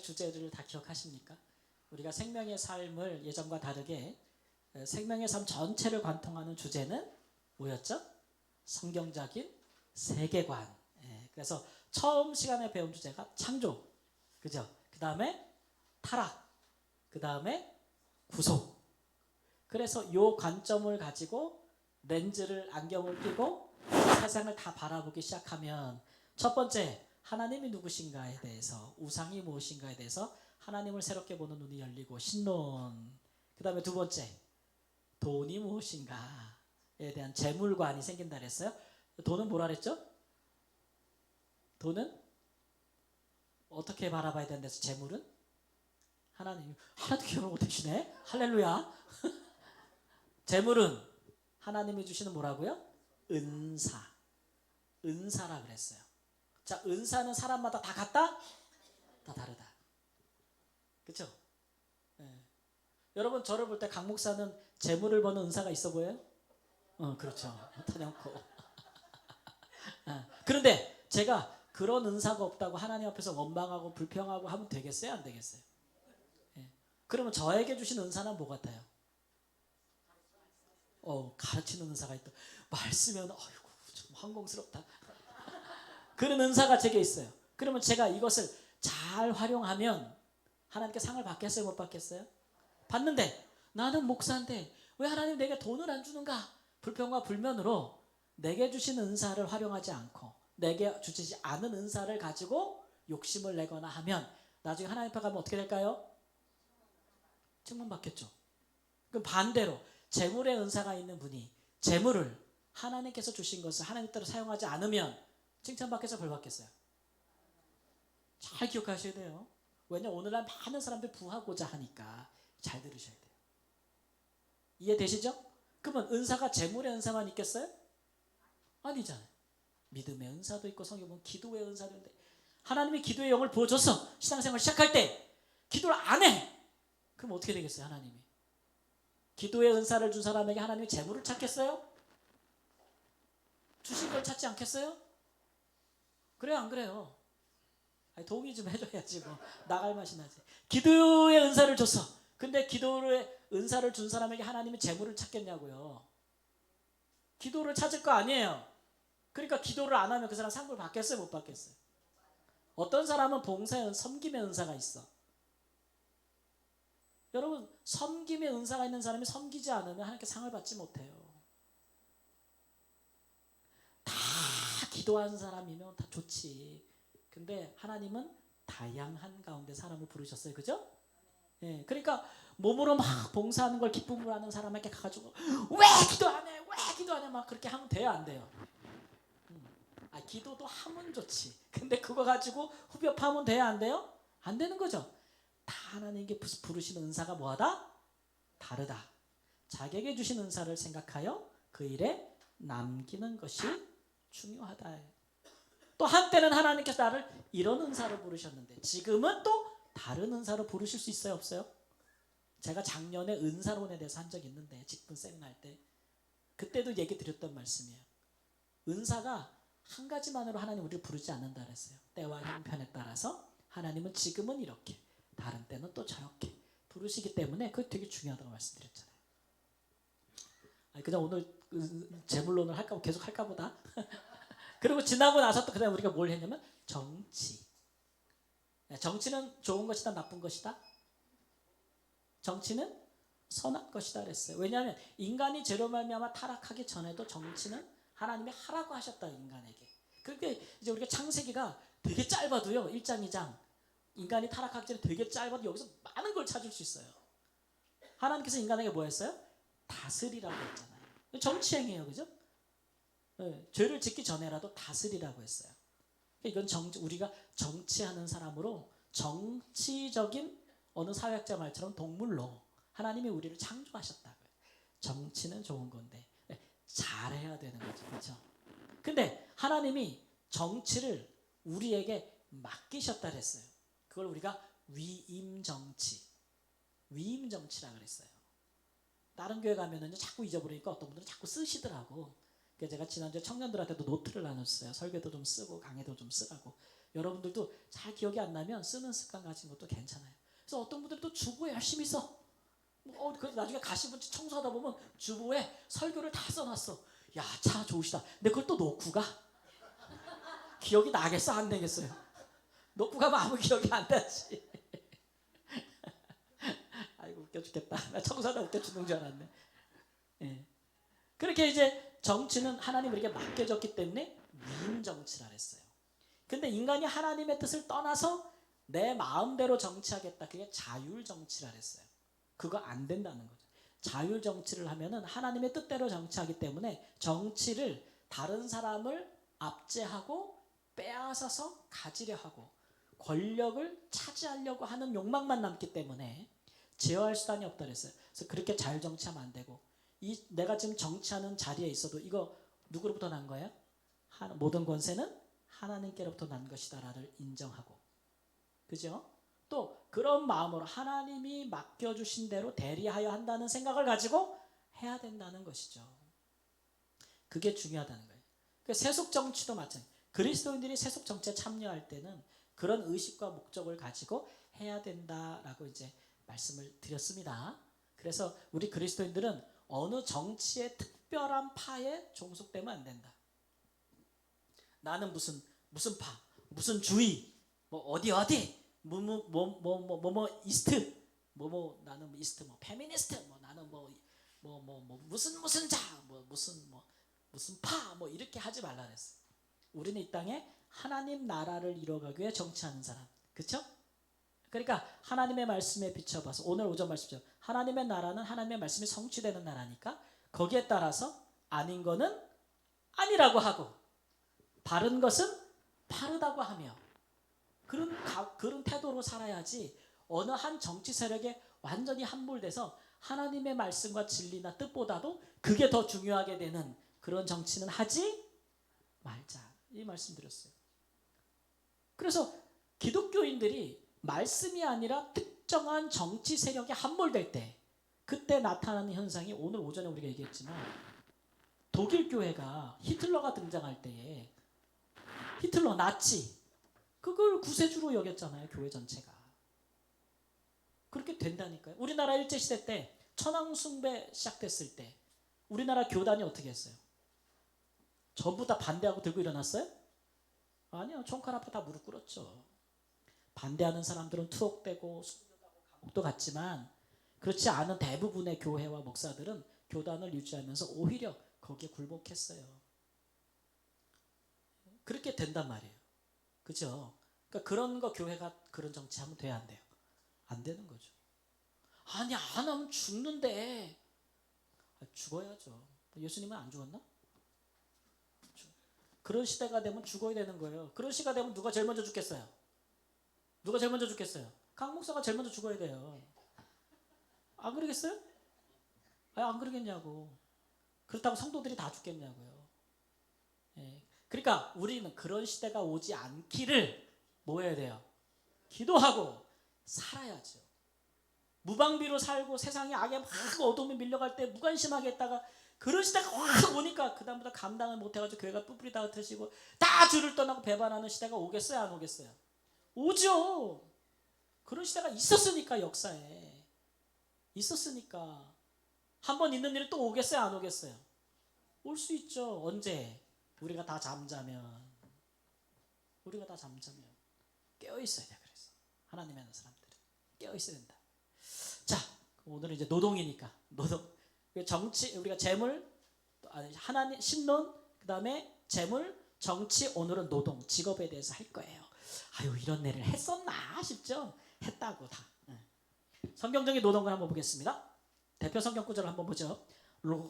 주제를 다 기억하십니까? 우리가 생명의 삶을 예전과 다르게 생명의 삶 전체를 관통하는 주제는 뭐였죠? 성경적인 세계관. 그래서 처음 시간에 배운 주제가 창조, 그죠? 그 다음에 타락, 그 다음에 구속. 그래서 이 관점을 가지고 렌즈를 안경을 끼고 세상을 다 바라보기 시작하면 첫 번째 하나님이 누구신가에 대해서, 우상이 무엇인가에 대해서 하나님을 새롭게 보는 눈이 열리고 신론. 그 다음에 두 번째 돈이 무엇인가에 대한 재물관이 생긴다 그랬어요. 돈은 뭐라 그랬죠? 돈은 어떻게 바라봐야 되는데서 재물은 하나님. 하나도 기억을 못하시네. 할렐루야. 재물은 하나님이 주시는 뭐라고요? 은사. 은사라 그랬어요. 자, 은사는 사람마다 다 같다? 다 다르다. 그렇죠? 여러분 저를 볼 때 강 목사는 재물을 버는 은사가 있어 보여요? 그렇죠. 타령코. 그런데 제가 그런 은사가 없다고 하나님 앞에서 원망하고 불평하고 하면 되겠어요? 안 되겠어요? 그러면 저에게 주신 은사는 뭐 같아요? 가르치는 은사가 있다. 말씀면 아이고 좀 황공스럽다. 그런 은사가 제게 있어요. 그러면 제가 이것을 잘 활용하면 하나님께 상을 받겠어요? 못 받겠어요? 받는데 나는 목사인데 왜 하나님 내게 돈을 안 주는가? 불평과 불면으로 내게 주신 은사를 활용하지 않고 내게 주시지 않은 은사를 가지고 욕심을 내거나 하면 나중에 하나님 앞에 가면 어떻게 될까요? 책망 받겠죠. 그럼 반대로 재물의 은사가 있는 분이 재물을 하나님께서 주신 것을 하나님 뜻대로 사용하지 않으면 칭찬받겠어요? 벌 받겠어요? 잘 기억하셔야 돼요. 왜냐하면 오늘날 많은 사람들이 부하고자 하니까 잘 들으셔야 돼요. 이해되시죠? 그러면 은사가 재물의 은사만 있겠어요? 아니잖아요. 믿음의 은사도 있고 성경 보면 기도의 은사도 있는데 하나님이 기도의 영을 부어줘서 신앙생활을 시작할 때 기도를 안 해. 그럼 어떻게 되겠어요? 하나님이 기도의 은사를 준 사람에게 하나님이 재물을 찾겠어요? 주신 걸 찾지 않겠어요? 그래요 안 그래요? 아니, 동의 좀 해줘야지 뭐 나갈 맛이 나지. 기도의 은사를 줬어. 근데 기도의 은사를 준 사람에게 하나님이 재물을 찾겠냐고요. 기도를 찾을 거 아니에요. 그러니까 기도를 안 하면 그 사람 상급을 받겠어요? 못 받겠어요? 어떤 사람은 봉사의 섬김의 은사가 있어. 여러분 섬김의 은사가 있는 사람이 섬기지 않으면 하나님께 상을 받지 못해요. 다 기도하는 사람이면 다 좋지. 근데 하나님은 다양한 가운데 사람을 부르셨어요. 그죠? 그러니까 몸으로 막 봉사하는 걸 기쁨으로 하는 사람에게 가가지고 왜 기도 안 해? 왜 기도 안 해? 막 그렇게 하면 돼요? 안 돼요? 기도도 하면 좋지. 근데 그거 가지고 후벼 파면 돼요? 안 돼요? 안 되는 거죠. 다 하나님께 부르시는 은사가 뭐하다? 다르다. 자기에게 주신 은사를 생각하여 그 일에 남기는 것이 중요하다. 또 한때는 하나님께서 나를 이런 은사로 부르셨는데 지금은 또 다른 은사로 부르실 수 있어요? 없어요? 제가 작년에 은사론에 대해서 한 적이 있는데 직분 세미나 할 때 그때도 얘기 드렸던 말씀이에요. 은사가 한 가지만으로 하나님 우리를 부르지 않는다 그랬어요. 때와 형편에 따라서 하나님은 지금은 이렇게 다른 때는 또 저렇게 부르시기 때문에 그게 되게 중요하다고 말씀드렸잖아요. 그냥 오늘 재물론을 할까 계속 할까 보다. 그리고 지나고 나서 또 그다음에 우리가 뭘 했냐면 정치. 정치는 좋은 것이다 나쁜 것이다? 정치는 선한 것이다 그랬어요. 왜냐하면 인간이 죄로 말미암아 타락하기 전에도 정치는 하나님이 하라고 하셨다 인간에게. 그러니까 이제 우리가 창세기가 되게 짧아도요 1장 2장 인간이 타락하기 전에 되게 짧아도 여기서 많은 걸 찾을 수 있어요. 하나님께서 인간에게 뭐 했어요? 다스리라고 했잖아요. 정치행위예요. 그죠? 죄를 짓기 전에라도 다스리라고 했어요. 이건 우리가 정치하는 사람으로 정치적인 어느 사회학자 말처럼 동물로 하나님이 우리를 창조하셨다고요. 정치는 좋은 건데 잘해야 되는 거죠. 그렇죠? 근데 하나님이 정치를 우리에게 맡기셨다 그랬어요. 그걸 우리가 위임정치라 그랬어요. 다른 교회 가면은 자꾸 잊어버리니까 어떤 분들은 자꾸 쓰시더라고. 그래서 제가 지난주에 청년들한테도 노트를 나눴어요. 설교도 좀 쓰고 강의도 좀 쓰라고. 여러분들도 잘 기억이 안 나면 쓰는 습관 가진 것도 괜찮아요. 그래서 어떤 분들은 또 주보에 열심히 써. 그래서 나중에 가시분 청소하다 보면 주보에 설교를 다 써놨어. 야, 차 좋으시다. 근데 그걸 또 놓고 가? 기억이 나겠어? 안 되겠어요? 놓고 가면 아무 기억이 안 나지. 아이고 웃겨 죽겠다. 나 청소하다 웃겨 죽는 줄 알았네. 예. 그렇게 이제 정치는 하나님 우리에게 맡겨졌기 때문에 위임 정치라 했어요. 근데 인간이 하나님의 뜻을 떠나서 내 마음대로 정치하겠다. 그게 자율 정치라 했어요. 그거 안 된다는 거죠. 자율 정치를 하면은 하나님의 뜻대로 정치하기 때문에 정치를 다른 사람을 압제하고 빼앗아서 가지려 하고 권력을 차지하려고 하는 욕망만 남기 때문에 제어할 수단이 없다 그랬어요. 그래서 그렇게 자율 정치하면 안 되고 내가 지금 정치하는 자리에 있어도 이거 누구로부터 난 거예요? 모든 권세는 하나님께로부터 난 것이다라를 인정하고, 그죠? 또 그런 마음으로 하나님이 맡겨주신 대로 대리하여 한다는 생각을 가지고 해야 된다는 것이죠. 그게 중요하다는 거예요. 세속 정치도 마찬가지. 그리스도인들이 세속 정치에 참여할 때는 그런 의식과 목적을 가지고 해야 된다라고 이제 말씀을 드렸습니다. 그래서 우리 그리스도인들은 어느 정치의 특별한 파에 종속되면 안 된다. 나는 무슨 파, 무슨 주의, 뭐 어디 뭐 이스트, 나는 뭐 이스트, 뭐 페미니스트, 뭐 나는 뭐 무슨 자, 무슨 파, 뭐 이렇게 하지 말라 그랬어. 우리는 이 땅에 하나님 나라를 이뤄가기 위해 정치하는 사람, 그렇죠? 그러니까 하나님의 말씀에 비춰봐서 오늘 오전 말씀처럼 하나님의 나라는 하나님의 말씀이 성취되는 나라니까 거기에 따라서 아닌 거는 아니라고 하고 바른 것은 바르다고 하며 그런 태도로 살아야지 어느 한 정치 세력에 완전히 함몰돼서 하나님의 말씀과 진리나 뜻보다도 그게 더 중요하게 되는 그런 정치는 하지 말자, 이 말씀 드렸어요. 그래서 기독교인들이 말씀이 아니라 특정한 정치 세력에 함몰될 때 그때 나타나는 현상이 오늘 오전에 우리가 얘기했지만 독일 교회가 히틀러가 등장할 때에 히틀러 나치 그걸 구세주로 여겼잖아요. 교회 전체가. 그렇게 된다니까요. 우리나라 일제시대 때 천황숭배 시작됐을 때 우리나라 교단이 어떻게 했어요? 전부 다 반대하고 들고 일어났어요? 아니요. 총칼 앞에 다 무릎 꿇었죠. 반대하는 사람들은 투옥되고 감옥도 갔지만 그렇지 않은 대부분의 교회와 목사들은 교단을 유지하면서 오히려 거기에 굴복했어요. 그렇게 된단 말이에요. 그죠? 그러니까 그런 거 교회가 그런 정치하면 돼야 안 돼요? 안 되는 거죠. 아니 안 하면 죽는데. 죽어야죠. 예수님은 안 죽었나? 그런 시대가 되면 죽어야 되는 거예요. 그런 시대가 되면 누가 제일 먼저 죽겠어요? 누가 제일 먼저 죽겠어요? 강 목사가 제일 먼저 죽어야 돼요. 안 그러겠어요? 안 그러겠냐고. 그렇다고 성도들이 다 죽겠냐고요. 예. 그러니까 우리는 그런 시대가 오지 않기를 뭐 해야 돼요? 기도하고 살아야죠. 무방비로 살고 세상에 악에 막 어둠에 밀려갈 때 무관심하게 했다가 그런 시대가 확 오니까 그 다음부터 감당을 못해가지고 교회가 뿔뿔이 다 흩어지고 다 주를 떠나고 배반하는 시대가 오겠어요? 안 오겠어요? 오죠. 그런 시대가 있었으니까 역사에. 있었으니까. 한 번 있는 일이 또 오겠어요? 안 오겠어요? 올 수 있죠. 언제? 우리가 다 잠자면. 우리가 다 잠자면. 깨어있어야 돼. 그래서 하나님의 하는 사람들은 깨어있어야 된다. 자, 오늘은 이제 노동이니까 노동. 정치, 우리가 재물, 하나님 신론, 그 다음에 재물, 정치, 오늘은 노동, 직업에 대해서 할 거예요. 아유 이런 일을 했었나 싶죠? 했다고 다. 성경적인 노동을 한번 보겠습니다. 대표 성경 구절을 한번 보죠.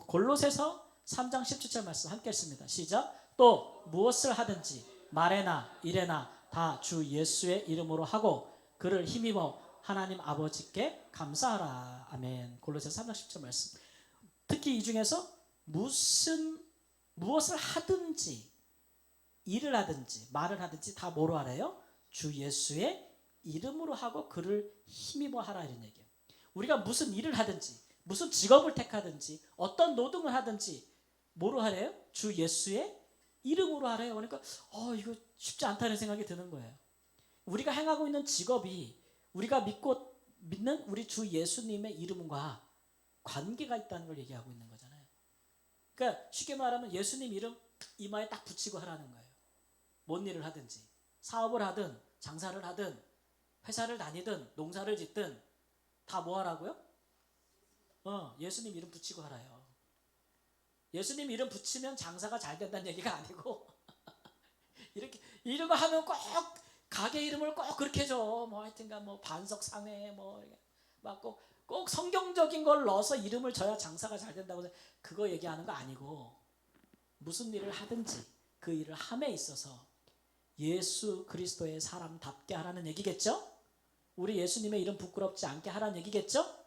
골로새서 3장 17절 말씀 함께 읽습니다. 시작. 또 무엇을 하든지 말에나 일에나 다 주 예수의 이름으로 하고 그를 힘입어 하나님 아버지께 감사하라. 아멘. 골로새서 3장 17절 말씀. 특히 이 중에서 무엇을 하든지 일을 하든지 말을 하든지 다 뭐로 하래요? 주 예수의 이름으로 하고 그를 힘입어 하라 이런 얘기예요. 우리가 무슨 일을 하든지 무슨 직업을 택하든지 어떤 노동을 하든지 뭐로 하래요? 주 예수의 이름으로 하래요. 그러니까 이거 쉽지 않다는 생각이 드는 거예요. 우리가 행하고 있는 직업이 우리가 믿는 우리 주 예수님의 이름과 관계가 있다는 걸 얘기하고 있는 거잖아요. 그러니까 쉽게 말하면 예수님 이름 이마에 딱 붙이고 하라는 거예요. 뭔 일을 하든지, 사업을 하든 장사를 하든 회사를 다니든 농사를 짓든 다 뭐 하라고요? 예수님 이름 붙이고 하라요. 예수님 이름 붙이면 장사가 잘 된다는 얘기가 아니고 이렇게 이런 거 하면 꼭 가게 이름을 꼭 그렇게 해줘. 뭐 하여튼간 뭐 반석상회 꼭 성경적인 걸 넣어서 이름을 줘야 장사가 잘 된다고 해서 그거 얘기하는 거 아니고, 무슨 일을 하든지 그 일을 함에 있어서 예수 그리스도의 사람답게 하라는 얘기겠죠? 우리 예수님의 이름 부끄럽지 않게 하라는 얘기겠죠?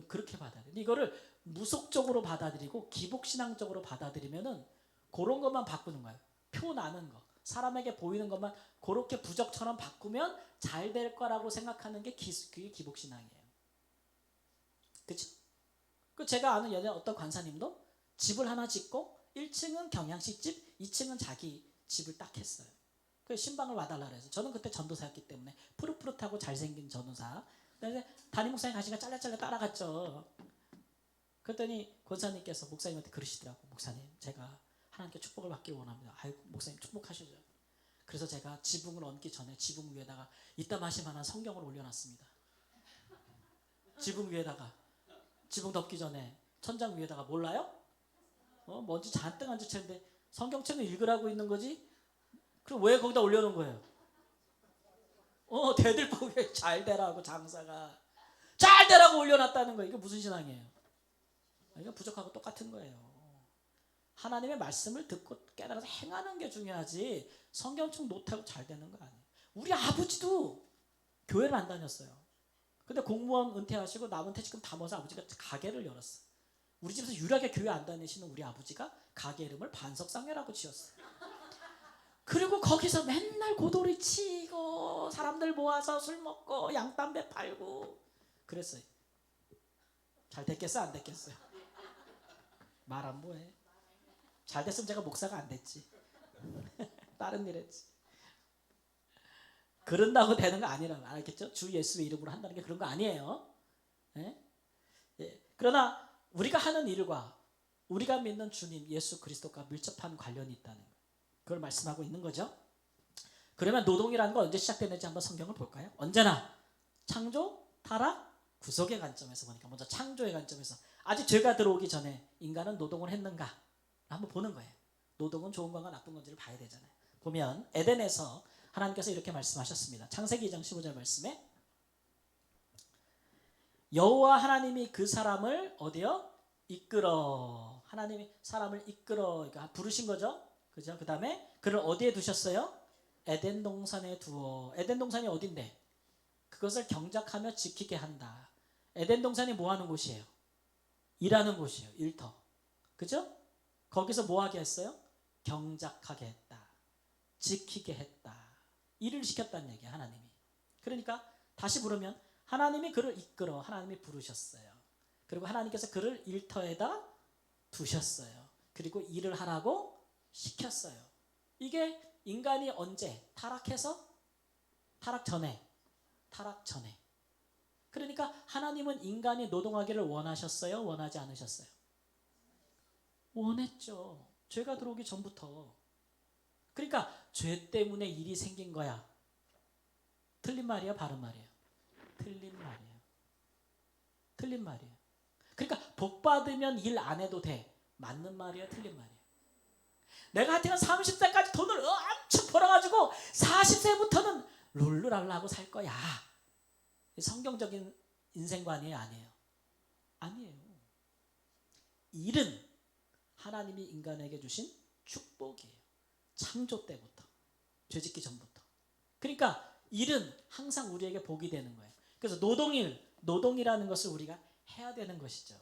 그렇게 받아들여요. 이거를 무속적으로 받아들이고 기복신앙적으로 받아들이면은 그런 것만 바꾸는 거예요. 표 나는 거, 사람에게 보이는 것만 그렇게 부적처럼 바꾸면 잘 될 거라고 생각하는 게 그게 기복신앙이에요. 그렇죠? 제가 아는 예전에 어떤 관사님도 집을 하나 짓고 1층은 경양식집, 2층은 자기 집을 딱 했어요. 그 신방을 와달라 그래서 저는 그때 전도사였기 때문에 푸릇푸릇하고 잘생긴 전도사. 그래서 담임 목사님 가시니까 잘라잘라 따라갔죠. 그랬더니 권사님께서 목사님한테 그러시더라고. 목사님, 제가 하나님께 축복을 받기를 원합니다. 아이고, 목사님 축복하시죠. 그래서 제가 지붕을 얹기 전에 지붕 위에다가 이따 마실만한 성경을 올려놨습니다. 지붕 위에다가, 지붕 덮기 전에 천장 위에다가 몰라요? 먼지 잔뜩 안 지쳤는데 성경책을 읽으라고 있는 거지? 그럼 왜 거기다 올려놓은 거예요? 대들보게 잘 되라고, 장사가 잘 되라고 올려놨다는 거예요. 이게 무슨 신앙이에요? 이거 부족하고 똑같은 거예요. 하나님의 말씀을 듣고 깨달아서 행하는 게 중요하지 성경책 노트하고 잘 되는 거 아니에요. 우리 아버지도 교회를 안 다녔어요. 근데 공무원 은퇴하시고 남은 퇴직금 다 모아서 아버지가 가게를 열었어요. 우리 집에서 유일하게 교회 안 다니시는 우리 아버지가 가게 이름을 반석상회라고 지었어요. 그리고 거기서 맨날 고도리 치고 사람들 모아서 술 먹고 양담배 팔고 그랬어요. 잘 됐겠어 안 됐겠어요? 말 안 뭐해. 잘 됐으면 제가 목사가 안 됐지. 다른 일 했지. 그런다고 되는 거 아니라고, 알겠죠? 주 예수의 이름으로 한다는 게 그런 거 아니에요. 예? 그러나 우리가 하는 일과 우리가 믿는 주님 예수 그리스도가 밀접한 관련이 있다는 거, 그걸 말씀하고 있는 거죠. 그러면 노동이라는 건 언제 시작되는지 한번 성경을 볼까요? 언제나 창조, 타락, 구속의 관점에서 보니까 먼저 창조의 관점에서 아직 죄가 들어오기 전에 인간은 노동을 했는가 한번 보는 거예요. 노동은 좋은 건가 나쁜 건지를 봐야 되잖아요. 보면 에덴에서 하나님께서 이렇게 말씀하셨습니다. 창세기 2장 15절 말씀에 여호와 하나님이 그 사람을 어디요? 이끌어. 하나님이 사람을 이끌어, 그러니까 부르신 거죠. 그죠? 그 다음에 그를 어디에 두셨어요? 에덴 동산에 두어. 에덴 동산이 어딘데? 그것을 경작하며 지키게 한다. 에덴 동산이 뭐 하는 곳이에요? 일하는 곳이에요. 일터. 그죠? 거기서 뭐 하게 했어요? 경작하게 했다. 지키게 했다. 일을 시켰다는 얘기야, 하나님이. 그러니까 다시 부르면 하나님이 그를 이끌어, 하나님이 부르셨어요. 그리고 하나님께서 그를 일터에다 두셨어요. 그리고 일을 하라고 시켰어요. 이게 인간이 언제 타락해서? 타락 전에. 그러니까 하나님은 인간이 노동하기를 원하셨어요? 원하지 않으셨어요? 원했죠. 죄가 들어오기 전부터. 그러니까 죄 때문에 일이 생긴 거야. 틀린 말이야, 바른 말이야? 틀린 말이에요. 그러니까 복 받으면 일 안 해도 돼. 맞는 말이야, 틀린 말이야? 내가 하여튼 30세까지 돈을 엄청 벌어가지고 40세부터는 룰루랄라 하고 살 거야. 성경적인 인생관이에요, 아니에요? 아니에요. 일은 하나님이 인간에게 주신 축복이에요. 창조 때부터, 죄짓기 전부터. 그러니까 일은 항상 우리에게 복이 되는 거예요. 그래서 노동이라는 것을 우리가 해야 되는 것이죠.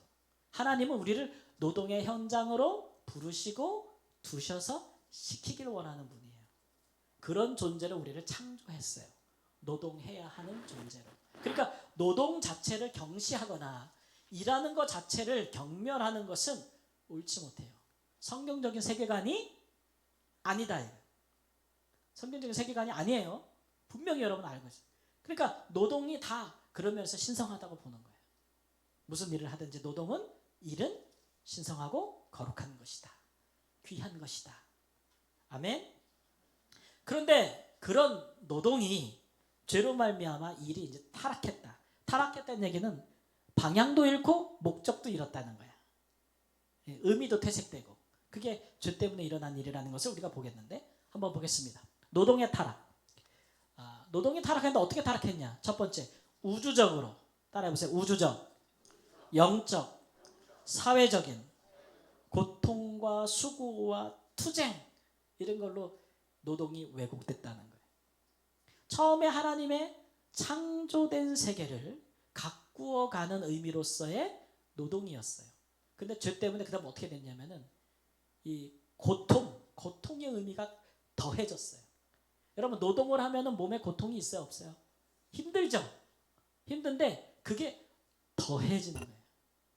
하나님은 우리를 노동의 현장으로 부르시고 두셔서 시키길 원하는 분이에요. 그런 존재로 우리를 창조했어요. 노동해야 하는 존재로. 그러니까 노동 자체를 경시하거나 일하는 것 자체를 경멸하는 것은 옳지 못해요. 성경적인 세계관이 아니다. 성경적인 세계관이 아니에요. 분명히 여러분 알고 있어요. 그러니까 노동이 다 그러면서 신성하다고 보는 거예요. 무슨 일을 하든지 노동은 일은 신성하고 거룩한 것이다. 귀한 것이다. 아멘. 그런데 그런 노동이 죄로 말미암아 일이 이제 타락했다. 타락했다는 얘기는 방향도 잃고 목적도 잃었다는 거야. 의미도 퇴색되고 그게 죄 때문에 일어난 일이라는 것을 우리가 보겠는데 한번 보겠습니다. 노동의 타락. 노동이 타락했는데 어떻게 타락했냐? 첫 번째 우주적으로 따라해보세요. 우주적, 영적, 사회적인 고통과 수고와 투쟁 이런 걸로 노동이 왜곡됐다는 거예요. 처음에 하나님의 창조된 세계를 가꾸어가는 의미로서의 노동이었어요. 근데 죄 때문에 그 다음 어떻게 됐냐면은 이 고통의 의미가 더해졌어요. 여러분 노동을 하면은 몸에 고통이 있어요, 없어요? 힘들죠. 힘든데 그게 더해지는 거예요.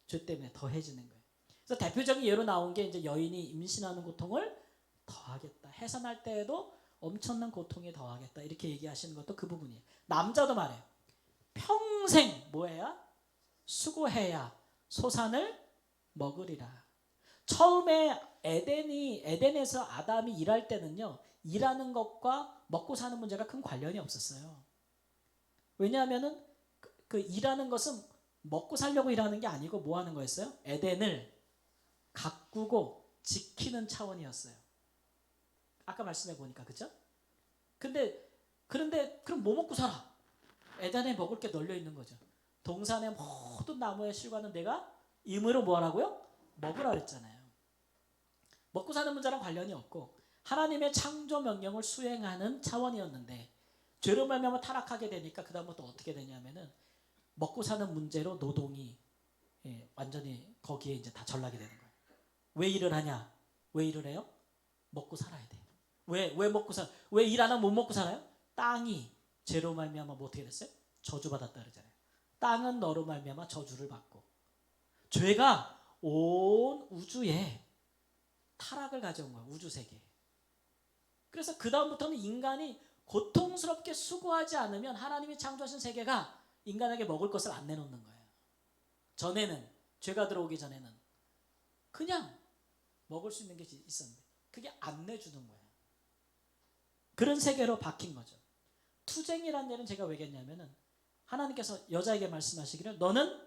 죄 때문에 더해지는 거예요. 그래서 대표적인 예로 나온 게 이제 여인이 임신하는 고통을 더하겠다. 해산할 때에도 엄청난 고통이 더하겠다. 이렇게 얘기하시는 것도 그 부분이에요. 남자도 말해요. 평생 뭐해야? 수고해야 소산을 먹으리라. 처음에 에덴에서 아담이 일할 때는요. 일하는 것과 먹고 사는 문제가 큰 관련이 없었어요. 왜냐하면은 그 일하는 것은 먹고 살려고 일하는 게 아니고 뭐 하는 거였어요? 에덴을 가꾸고 지키는 차원이었어요. 아까 말씀해 보니까 그죠? 그런데 그럼 뭐 먹고 살아? 에덴에 먹을 게 널려 있는 거죠. 동산의 모든 나무의 실과는 내가 임의로 뭐 하라고요? 먹으라 그랬잖아요. 먹고 사는 문제랑 관련이 없고 하나님의 창조 명령을 수행하는 차원이었는데 죄로 말미암아 타락하게 되니까 그 다음부터 어떻게 되냐면은 먹고 사는 문제로 노동이 완전히 거기에 이제 다 전락이 되는 거예요. 왜 일을 하냐? 왜 일을 해요? 먹고 살아야 돼. 왜 먹고 왜 일 안 하면 못 먹고 살아요? 땅이 죄로 말미암아 뭐 어떻게 됐어요? 저주받았다 그러잖아요. 땅은 너로 말미암아 저주를 받고 죄가 온 우주에 타락을 가져온 거예요. 우주 세계에. 그래서 그 다음부터는 인간이 고통스럽게 수고하지 않으면 하나님이 창조하신 세계가 인간에게 먹을 것을 안 내놓는 거예요. 전에는 죄가 들어오기 전에는 그냥 먹을 수 있는 게 있었는데 그게 안 내주는 거예요. 그런 세계로 바뀐 거죠. 투쟁이라는 얘는 제가 왜겠냐면은 하나님께서 여자에게 말씀하시기를 너는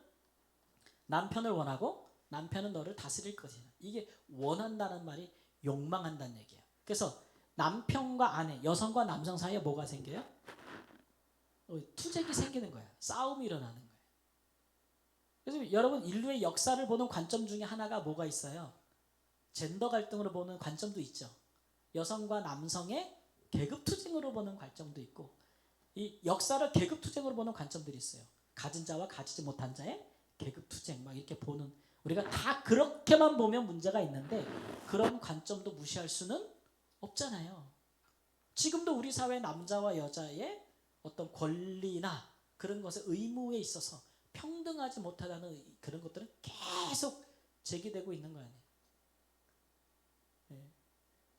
남편을 원하고 남편은 너를 다스릴 것이다. 이게 원한다는 말이 욕망한다는 얘기예요. 그래서 남편과 아내, 여성과 남성 사이에 뭐가 생겨요? 투쟁이 생기는 거예요. 싸움이 일어나는 거예요. 그래서 여러분 인류의 역사를 보는 관점 중에 하나가 뭐가 있어요? 젠더 갈등으로 보는 관점도 있죠. 여성과 남성의 계급 투쟁으로 보는 관점도 있고 이 역사를 계급 투쟁으로 보는 관점들이 있어요. 가진 자와 가지지 못한 자의 계급 투쟁 막 이렇게 보는 우리가 다 그렇게만 보면 문제가 있는데 그런 관점도 무시할 수는 없잖아요. 지금도 우리 사회 남자와 여자의 어떤 권리나 그런 것의 의무에 있어서 평등하지 못하다는 그런 것들은 계속 제기되고 있는 거 아니에요.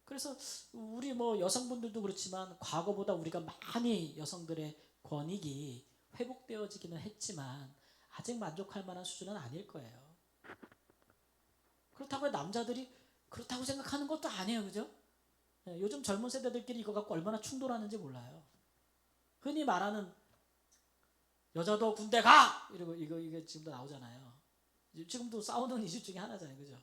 그래서 우리 뭐 여성분들도 그렇지만 과거보다 우리가 많이 여성들의 권익이 회복되어지기는 했지만 아직 만족할 만한 수준은 아닐 거예요. 그렇다고 남자들이 그렇다고 생각하는 것도 아니에요. 그죠? 요즘 젊은 세대들끼리 이거 갖고 얼마나 충돌하는지 몰라요. 흔히 말하는 여자도 군대 가! 이러고 이게 지금도 나오잖아요. 지금도 싸우는 이슈 중에 하나잖아요. 그죠?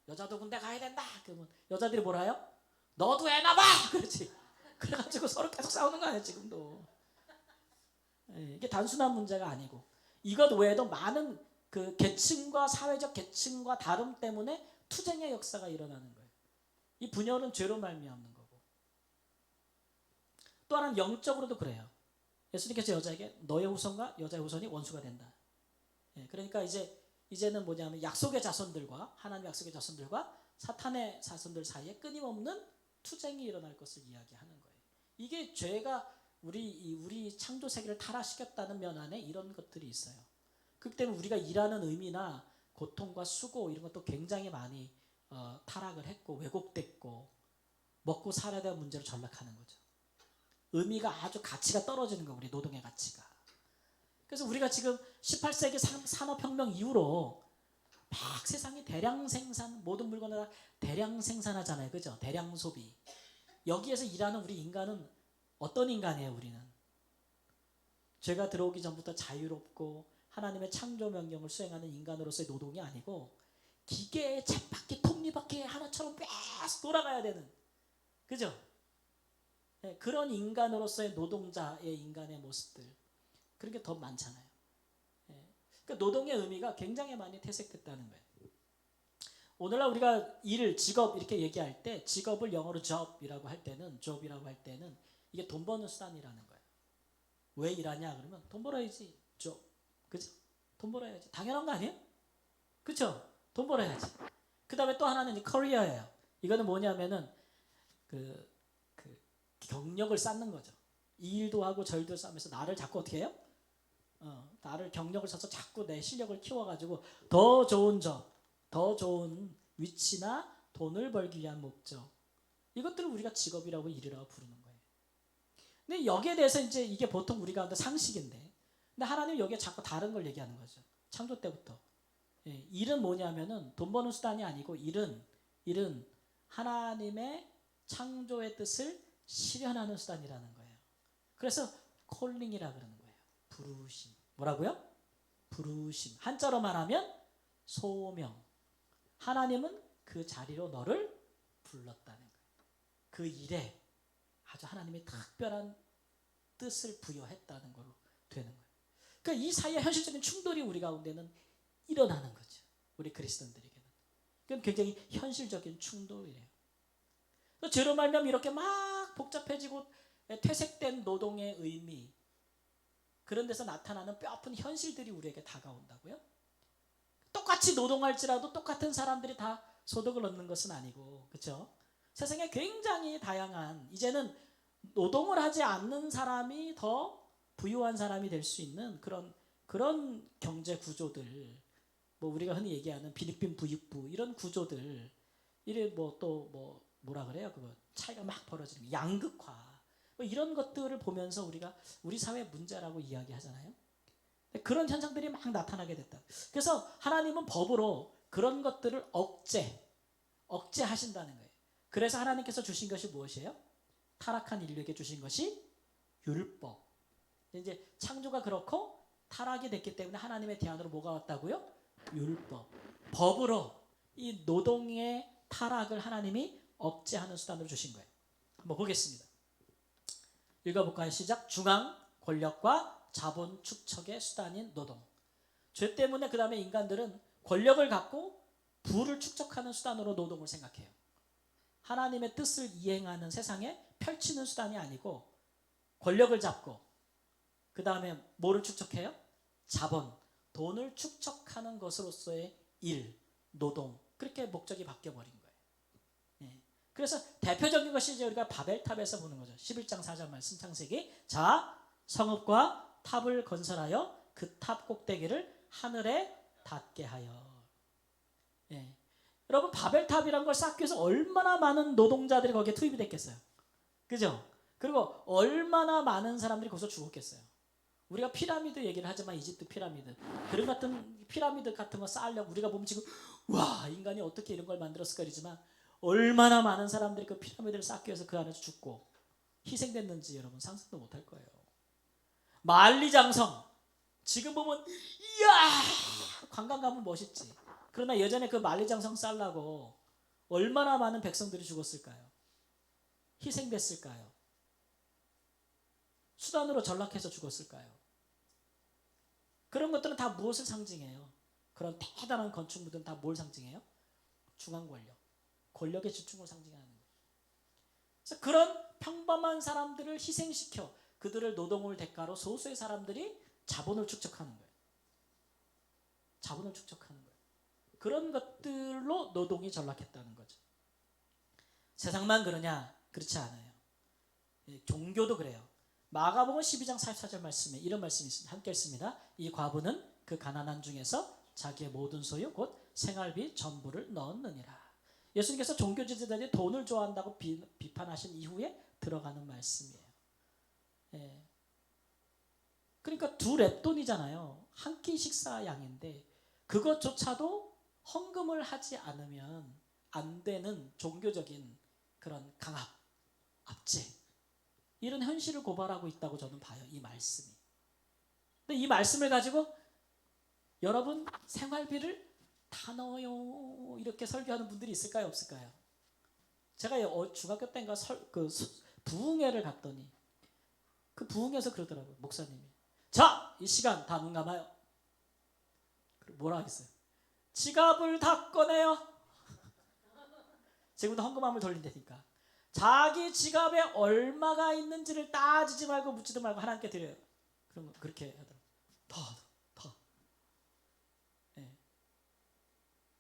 여자도 군대 가야 된다. 그러면 여자들이 뭐라 해요? 너도 해나 봐! 그렇지. 그래가지고 서로 계속 싸우는 거 아니에요. 지금도. 이게 단순한 문제가 아니고 이것 외에도 많은 그 계층과 사회적 계층과 다름 때문에 투쟁의 역사가 일어나는 거예요. 이 분열은 죄로 말미암는 거고 또 하나는 영적으로도 그래요. 예수님께서 여자에게 너의 후손과 여자의 후손이 원수가 된다. 그러니까 이제는 뭐냐면 약속의 자손들과 하나님의 약속의 자손들과 사탄의 자손들 사이에 끊임없는 투쟁이 일어날 것을 이야기하는 거예요. 이게 죄가 우리 창조 세계를 타락시켰다는 면 안에 이런 것들이 있어요. 그렇기 때문에 우리가 일하는 의미나 고통과 수고 이런 것도 굉장히 많이 타락을 했고 왜곡됐고 먹고 살아야 될 문제로 전락하는 거죠. 의미가 아주 가치가 떨어지는 거예요. 우리 노동의 가치가. 그래서 우리가 지금 18세기 산업혁명 이후로 막 세상이 대량 생산, 모든 물건을 다 대량 생산하잖아요. 그죠? 대량 소비. 여기에서 일하는 우리 인간은 어떤 인간이에요? 우리는 죄가 들어오기 전부터 자유롭고 하나님의 창조 명령을 수행하는 인간으로서의 노동이 아니고 기계의 쳇바퀴 톱니바퀴 하나처럼 계속 돌아가야 되는, 그죠? 네, 그런 인간으로서의 노동자의 인간의 모습들, 그런 게 더 많잖아요. 네. 그러니까 노동의 의미가 굉장히 많이 퇴색됐다는 거예요. 오늘날 우리가 일, 직업 이렇게 얘기할 때 직업을 영어로 job이라고 할 때는 이게 돈 버는 수단이라는 거예요. 왜 일하냐 그러면 돈 벌어야지. job. 그죠? 돈 벌어야지. 당연한 거 아니에요? 그렇죠? 돈 벌어야지. 그 다음에 또 하나는 이제 커리어예요. 이거는 뭐냐면은 그 경력을 쌓는 거죠. 이 일도 하고 저 일도 쌓으면서 나를 자꾸 어떻게 해요? 나를 경력을 써서 자꾸 내 실력을 키워가지고 더 좋은 점, 더 좋은 위치나 돈을 벌기 위한 목적, 이것들을 우리가 직업이라고 일이라고 부르는 거예요. 근데 여기에 대해서 이제 이게 보통 우리 가운데 상식인데, 근데 하나님은 여기에 자꾸 다른 걸 얘기하는 거죠. 창조 때부터. 예, 일은 뭐냐면은 돈 버는 수단이 아니고 일은 하나님의 창조의 뜻을 실현하는 수단이라는 거예요. 그래서 콜링이라 그러는 거예요. 부르심. 뭐라고요? 부르심. 한자로 말하면 소명. 하나님은 그 자리로 너를 불렀다는 거예요. 그 일에 아주 하나님의 특별한 뜻을 부여했다는 걸로 되는 거예요. 그러니까 이 사이의 현실적인 충돌이 우리 가운데는 일어나는 거죠. 우리 그리스도인들에게는. 그건 굉장히 현실적인 충돌이에요. 죄로 말미암아 이렇게 막 복잡해지고 퇴색된 노동의 의미, 그런 데서 나타나는 뼈아픈 현실들이 우리에게 다가온다고요? 똑같이 노동할지라도 똑같은 사람들이 다 소득을 얻는 것은 아니고, 그렇죠? 세상에 굉장히 다양한, 이제는 노동을 하지 않는 사람이 더 부유한 사람이 될 수 있는 그런 경제 구조들, 뭐 우리가 흔히 얘기하는 필리핀 부익부 이런 구조들, 이래 뭐라 그래요? 그거 차이가 막 벌어지는 거, 양극화, 뭐 이런 것들을 보면서 우리가 우리 사회 문제라고 이야기하잖아요. 그런 현상들이 막 나타나게 됐다. 그래서 하나님은 법으로 그런 것들을 억제하신다는 거예요. 그래서 하나님께서 주신 것이 무엇이에요? 타락한 인류에게 주신 것이 율법. 이제 창조가 그렇고 타락이 됐기 때문에 하나님의 대안으로 뭐가 왔다고요? 율법. 법으로 이 노동의 타락을 하나님이 억제하는 수단으로 주신 거예요. 한번 보겠습니다. 읽어볼까요? 시작. 중앙 권력과 자본 축적의 수단인 노동. 죄 때문에 그 다음에 인간들은 권력을 갖고 부를 축적하는 수단으로 노동을 생각해요. 하나님의 뜻을 이행하는 세상에 펼치는 수단이 아니고 권력을 잡고 그 다음에 뭐를 축적해요? 자본, 돈을 축적하는 것으로서의 일, 노동, 그렇게 목적이 바뀌어버린 거예요. 네. 그래서 대표적인 것이 이제 우리가 바벨탑에서 보는 거죠. 11장 4절 말씀 창세기. 자, 성읍과 탑을 건설하여 그 탑 꼭대기를 하늘에 닿게 하여. 예. 여러분, 바벨탑이란 걸 쌓기 위해서 얼마나 많은 노동자들이 거기에 투입이 됐겠어요. 그죠? 그리고 얼마나 많은 사람들이 거기서 죽었겠어요. 우리가 피라미드 얘기를 하지만 이집트 피라미드, 그런 같은 피라미드 같은 거 쌓으려고 우리가 보면 지금 와, 인간이 어떻게 이런 걸 만들었을까 이러지만 얼마나 많은 사람들이 그 피라미드를 쌓기 위해서 그 안에서 죽고 희생됐는지 여러분 상상도 못할 거예요. 만리장성, 지금 보면 이야, 관광 가면 멋있지. 그러나 예전에 그 만리장성 쌓으려고 얼마나 많은 백성들이 죽었을까요? 희생됐을까요? 수단으로 전락해서 죽었을까요? 그런 것들은 다 무엇을 상징해요? 그런 대단한 건축물들은 다 뭘 상징해요? 중앙 권력, 권력의 집중을 상징하는 거예요. 그래서 그런 평범한 사람들을 희생시켜 그들을 노동을 대가로 소수의 사람들이 자본을 축적하는 거예요. 자본을 축적하는 거예요. 그런 것들로 노동이 전락했다는 거죠. 세상만 그러냐? 그렇지 않아요. 종교도 그래요. 마가복음 12장 44절 말씀에 이런 말씀이 있습니다. 함께 읽습니다. 이 과부는 그 가난한 중에서 자기의 모든 소유 곧 생활비 전부를 넣었느니라. 예수님께서 종교 지도자들이 돈을 좋아한다고 비판하신 이후에 들어가는 말씀이에요. 예. 그러니까 2렙돈이잖아요. 한 끼 식사 양인데 그것조차도 헌금을 하지 않으면 안 되는 종교적인 그런 강압, 압제, 이런 현실을 고발하고 있다고 저는 봐요. 이 말씀이. 근데 이 말씀을 가지고 여러분 생활비를 다 넣어요 이렇게 설교하는 분들이 있을까요, 없을까요? 제가 중학교 때인가 부흥회를 갔더니 그 부흥회에서 그러더라고요. 목사님이, 자, 이 시간 다 눈 감아요. 뭐라 하겠어요? 지갑을 다 꺼내요. 지금부터 헌금함을 돌린다니까. 자기 지갑에 얼마가 있는지를 따지지 말고 묻지도 말고 하나님께 드려요. 그럼 그렇게 하더라고요. 더. 네.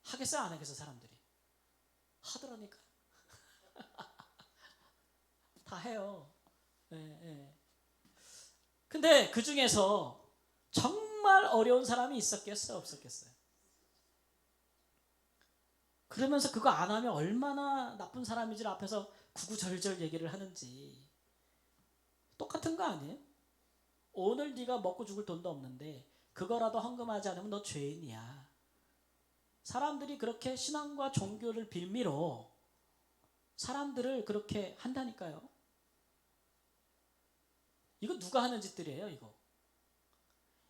하겠어요, 안 하겠어요? 사람들이 하더라니까. 다 해요. 네. 근데 그 중에서 정말 어려운 사람이 있었겠어요, 없었겠어요? 그러면서 그거 안 하면 얼마나 나쁜 사람인지를 앞에서 구구절절 얘기를 하는지. 똑같은 거 아니에요? 오늘 네가 먹고 죽을 돈도 없는데 그거라도 헌금하지 않으면 너 죄인이야. 사람들이 그렇게 신앙과 종교를 빌미로 사람들을 그렇게 한다니까요. 이거 누가 하는 짓들이에요? 이거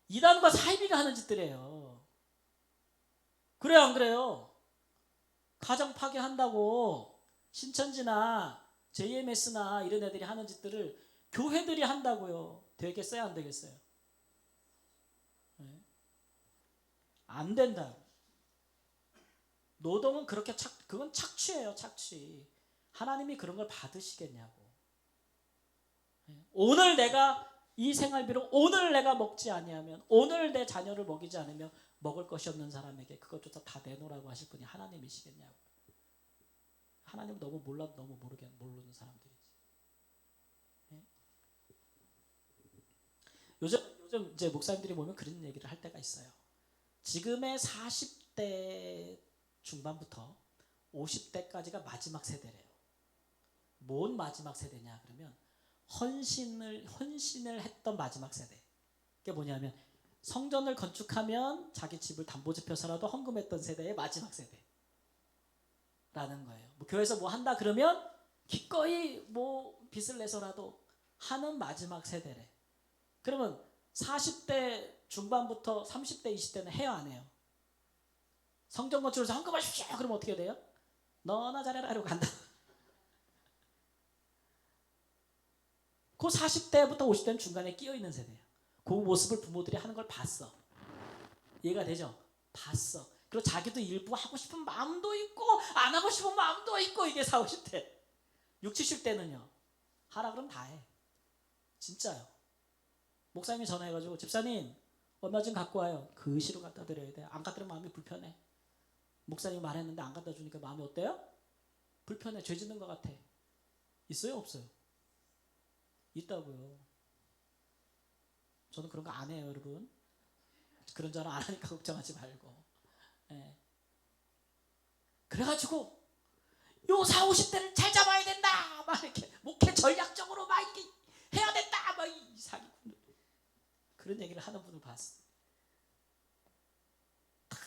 이단과 사이비가 하는 짓들이에요. 그래요, 안 그래요? 가정 파괴한다고 신천지나 JMS나 이런 애들이 하는 짓들을 교회들이 한다고요. 되겠어요, 안 되겠어요? 네. 안 된다. 노동은 그렇게 그건 착취예요, 착취. 하나님이 그런 걸 받으시겠냐고. 네. 오늘 내가 이 생활비로 오늘 내가 먹지 아니하면, 오늘 내 자녀를 먹이지 않으면 먹을 것이 없는 사람에게 그것조차 다 내놓으라고 하실 분이 하나님이시겠냐고. 하나님 너무 모르는 사람들이지. 네? 요즘 이제 목사님들이 보면 그런 얘기를 할 때가 있어요. 지금의 40대 중반부터 50대까지가 마지막 세대래요. 뭔 마지막 세대냐 그러면 헌신을 했던 마지막 세대. 그게 뭐냐면 성전을 건축하면 자기 집을 담보집혀서라도 헌금했던 세대의 마지막 세대라는 거예요. 뭐 교회에서 뭐 한다 그러면 기꺼이 뭐 빚을 내서라도 하는 마지막 세대래. 그러면 40대 중반부터 30대 20대는 해요, 안 해요? 성전 건축에서 헌금하십시오. 그러면 어떻게 돼요? 너나 잘해라 이러고 간다. 그 40대부터 50대는 중간에 끼어있는 세대예요. 그 모습을 부모들이 하는 걸 봤어. 이해가 되죠? 봤어. 그리고 자기도 일부 하고 싶은 마음도 있고 안 하고 싶은 마음도 있고. 이게 40, 50대. 60, 70대는요 하라 그러면 다 해. 진짜요. 목사님이 전화해가지고 집사님 얼마 좀 갖고 와요. 그 시로 갖다 드려야 돼. 안 갖다 드리면 마음이 불편해. 목사님이 말했는데 안 갖다 주니까 마음이 어때요? 불편해. 죄 짓는 것 같아. 있어요, 없어요? 있다고요. 저는 그런 거 안 해요, 여러분. 그런 전화 안 하니까 걱정하지 말고. 네. 그래가지고 요 40, 50대를 잘 잡아야 된다 막 이렇게 목회 전략적으로 막 이렇게 해야 된다 막 이 사기꾼들 그런 얘기를 하는 분을 봤어. 다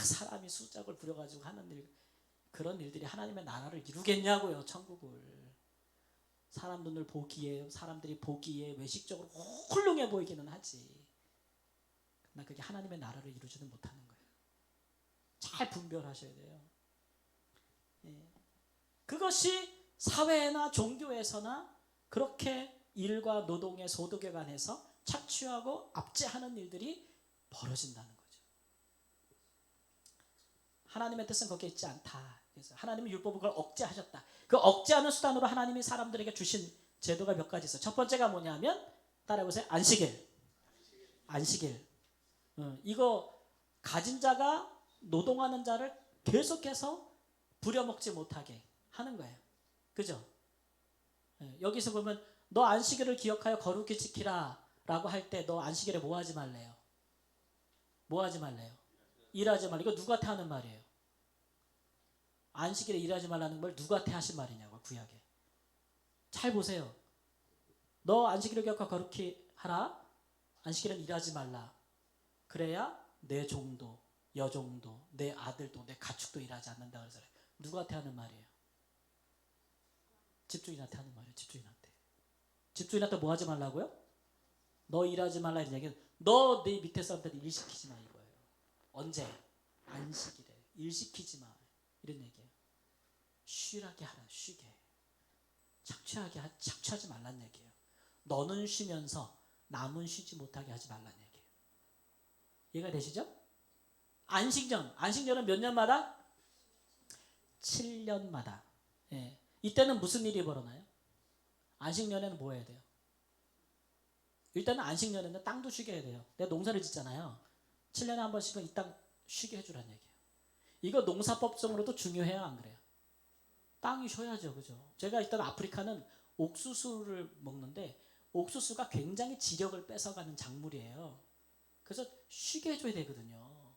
사람이 수작을 부려가지고 하는 일, 그런 일들이 하나님의 나라를 이루겠냐고요. 천국을. 사람들이 보기에 외식적으로 훌륭해 보이기는 하지. 그러나 그게 하나님의 나라를 이루지는 못하는 거예요. 잘 분별하셔야 돼요. 예. 그것이 사회나 종교에서나 그렇게 일과 노동의 소득에 관해서 착취하고 압제하는 일들이 벌어진다는 거죠. 하나님의 뜻은 거기에 있지 않다. 그래서 하나님의 율법은 그걸 억제하셨다. 그 억제하는 수단으로 하나님이 사람들에게 주신 제도가 몇 가지 있어요. 첫 번째가 뭐냐면 따라해보세요. 안식일. 이거 가진 자가 노동하는 자를 계속해서 부려먹지 못하게 하는 거예요. 그죠? 여기서 보면 너 안식일을 기억하여 거룩히 지키라 라고 할 때 너 안식일에 뭐 하지 말래요? 뭐 하지 말래요? 일하지 말래요. 이거 누구한테 하는 말이에요? 안식일에 일하지 말라는 걸 누구한테 하신 말이냐고, 구약에. 잘 보세요. 너 안식일을 기억하고 거룩히 하라. 안식일은 일하지 말라. 그래야 내 종도, 여종도, 내 아들도, 내 가축도 일하지 않는다. 그래서 누구한테 하는 말이에요? 집주인한테 하는 말이에요. 집주인한테. 집주인한테 뭐 하지 말라고요? 너 일하지 말라 이런 얘기는 너 네 밑에 사람한테 일 시키지 마 이거예요. 언제? 안식일에 일 시키지 마 이런 얘기예요. 쉬라게 하라. 쉬게. 착취하지 말란 얘기예요. 너는 쉬면서 남은 쉬지 못하게 하지 말란 얘기예요. 이해가 되시죠? 안식년은 몇 년마다? 7년마다. 예. 이때는 무슨 일이 벌어나요? 안식년에는 뭐 해야 돼요? 일단은 안식년에는 땅도 쉬게 해야 돼요. 내가 농사를 짓잖아요. 7년에 한 번씩은 이 땅 쉬게 해주라는 얘기예요. 이거 농사법적으로도 중요해요, 안 그래요? 땅이 쉬어야죠, 그죠? 제가 일단 아프리카는 옥수수를 먹는데 옥수수가 굉장히 지력을 뺏어가는 작물이에요. 그래서 쉬게 해줘야 되거든요.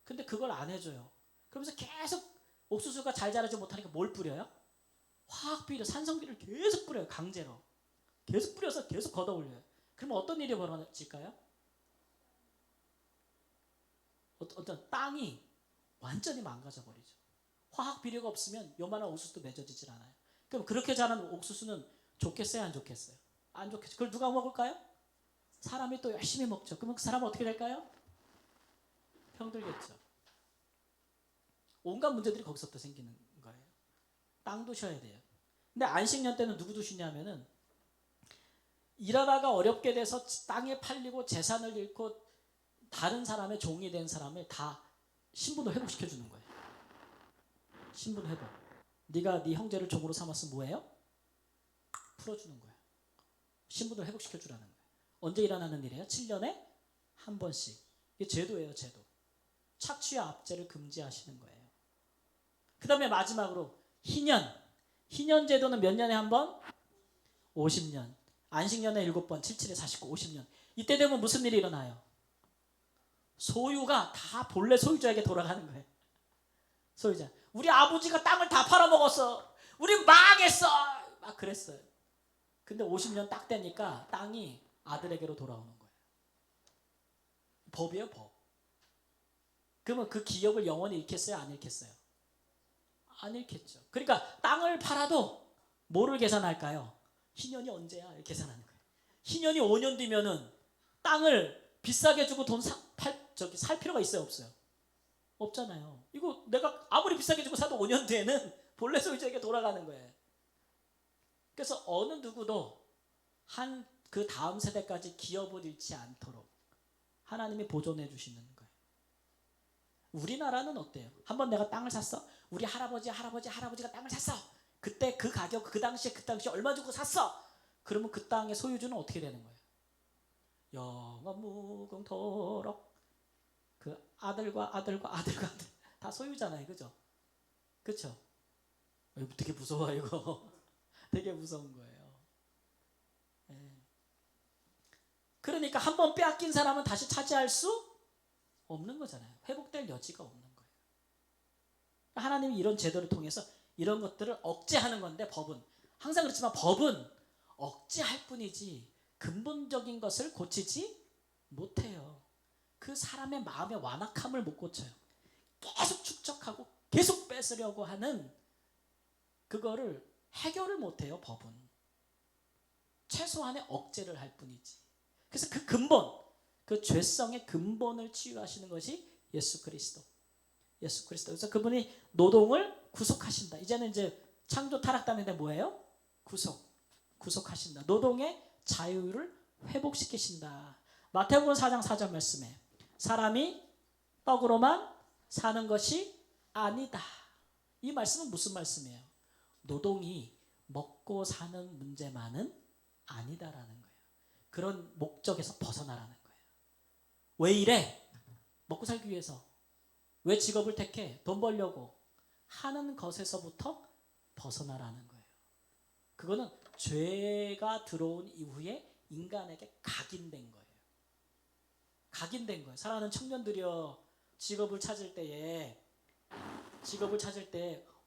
근데 그걸 안 해줘요. 그러면서 계속 옥수수가 잘 자라지 못하니까 뭘 뿌려요? 화학비료, 산성비를 계속 뿌려요. 강제로. 계속 뿌려서 계속 걷어올려요. 그러면 어떤 일이 벌어질까요? 어떤 땅이 완전히 망가져버리죠. 화학비료가 없으면 요만한 옥수수도 맺어지질 않아요. 그럼 그렇게 자란 옥수수는 좋겠어요? 안 좋겠어요? 안 좋겠죠. 그걸 누가 먹을까요? 사람이 또 열심히 먹죠. 그러면 그 사람은 어떻게 될까요? 병들겠죠. 온갖 문제들이 거기서부터 생기는 거예요. 땅도 쉬어야 돼요. 근데 안식년 때는 누구도 쉬냐면은 일하다가 어렵게 돼서 땅에 팔리고 재산을 잃고 다른 사람의 종이 된 사람을 다 신분을 회복시켜주는 거예요. 신분 회복. 네가 네 형제를 종으로 삼았으면 뭐예요? 풀어주는 거예요. 신분을 회복시켜주라는 거예요. 언제 일어나는 일이에요? 7년에 한 번씩. 이게 제도예요, 제도. 착취와 압제를 금지하시는 거예요. 그 다음에 마지막으로 희년. 희년 제도는 몇 년에 한 번? 50년. 안식년에 7번, 77에 49, 50년. 이때 되면 무슨 일이 일어나요? 소유가 다 본래 소유자에게 돌아가는 거예요. 소유자. 우리 아버지가 땅을 다 팔아먹었어. 우리 망했어. 막 그랬어요. 근데 50년 딱 되니까 땅이 아들에게로 돌아오는 거예요. 법이에요, 법. 그러면 그 기업을 영원히 잃겠어요? 안 잃겠어요? 안 잃겠죠. 그러니까 땅을 팔아도 뭐를 계산할까요? 희년이 언제야? 이렇게 계산하는 거예요. 희년이 5년 뒤면은 땅을 비싸게 주고 살 필요가 있어요? 없어요? 없잖아요. 이거 내가 아무리 비싸게 주고 사도 5년 뒤에는 본래 소유자에게 돌아가는 거예요. 그래서 어느 누구도 그 다음 세대까지 기업을 잃지 않도록 하나님이 보존해 주시는 거예요. 우리나라는 어때요? 한번 내가 땅을 샀어. 우리 할아버지가 땅을 샀어. 그때 그 가격, 그 당시에 얼마 주고 샀어. 그러면 그 땅의 소유주는 어떻게 되는 거예요? 영원 무궁토록 그 아들과 다 소유잖아요, 그죠? 그렇죠? 되게 무서워 이거. 되게 무서운 거예요. 네. 그러니까 한번 빼앗긴 사람은 다시 차지할 수 없는 거잖아요. 회복될 여지가 없는 거예요. 하나님이 이런 제도를 통해서 이런 것들을 억제하는 건데 법은 항상 그렇지만 법은 억제할 뿐이지 근본적인 것을 고치지 못해요. 그 사람의 마음의 완악함을 못 고쳐요. 계속 축적하고 계속 뺏으려고 하는 그거를 해결을 못해요. 법은 최소한의 억제를 할 뿐이지. 그래서 그 근본, 그 죄성의 근본을 치유하시는 것이 예수 그리스도. 그래서 그분이 노동을 구속하신다. 이제는 이제 창조 타락단인데 뭐예요? 구속하신다. 노동의 자유를 회복시키신다. 마태복음 4장 4절 말씀에 사람이 떡으로만 사는 것이 아니다. 이 말씀은 무슨 말씀이에요? 노동이 먹고 사는 문제만은 아니다라는 거예요. 그런 목적에서 벗어나라는 거예요. 왜 이래? 먹고 살기 위해서. 왜 직업을 택해? 돈 벌려고 하는 것에서부터 벗어나라는 거예요. 그거는 죄가 들어온 이후에 인간에게 각인된 거예요. 각인된 거예요. 사랑하는 청년들이여, 직업을 찾을 때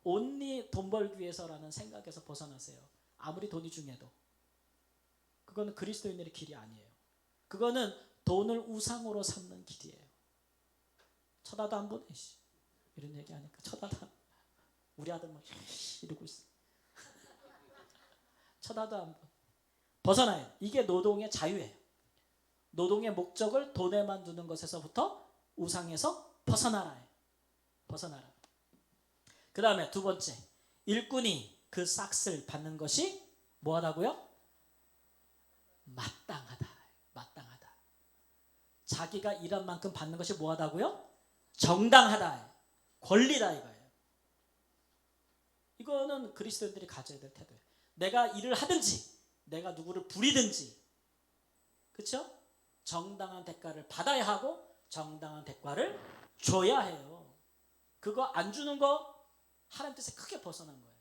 온리 돈 벌기 위해서라는 생각에서 벗어나세요. 아무리 돈이 중요해도. 그거는 그리스도인들의 길이 아니에요. 그거는 돈을 우상으로 삼는 길이에요. 쳐다도 안 보네. 이런 얘기 하니까 쳐다도 안, 우리 아들 막 이러고 있어. 쳐다도 안 보. 벗어나요. 이게 노동의 자유예요. 노동의 목적을 돈에만 두는 것에서부터 우상에서 벗어나라. 벗어나라. 그 다음에 두 번째, 일꾼이 그 싹을 받는 것이 뭐하다고요? 마땅하다. 마땅하다. 자기가 일한 만큼 받는 것이 뭐하다고요? 정당하다. 권리다 이거예요. 이거는 그리스도인들이 가져야 될 태도예요. 내가 일을 하든지 내가 누구를 부리든지, 그렇죠? 정당한 대가를 받아야 하고 정당한 대가를 줘야 해요. 그거 안 주는 거 하나님 뜻에 크게 벗어난 거예요.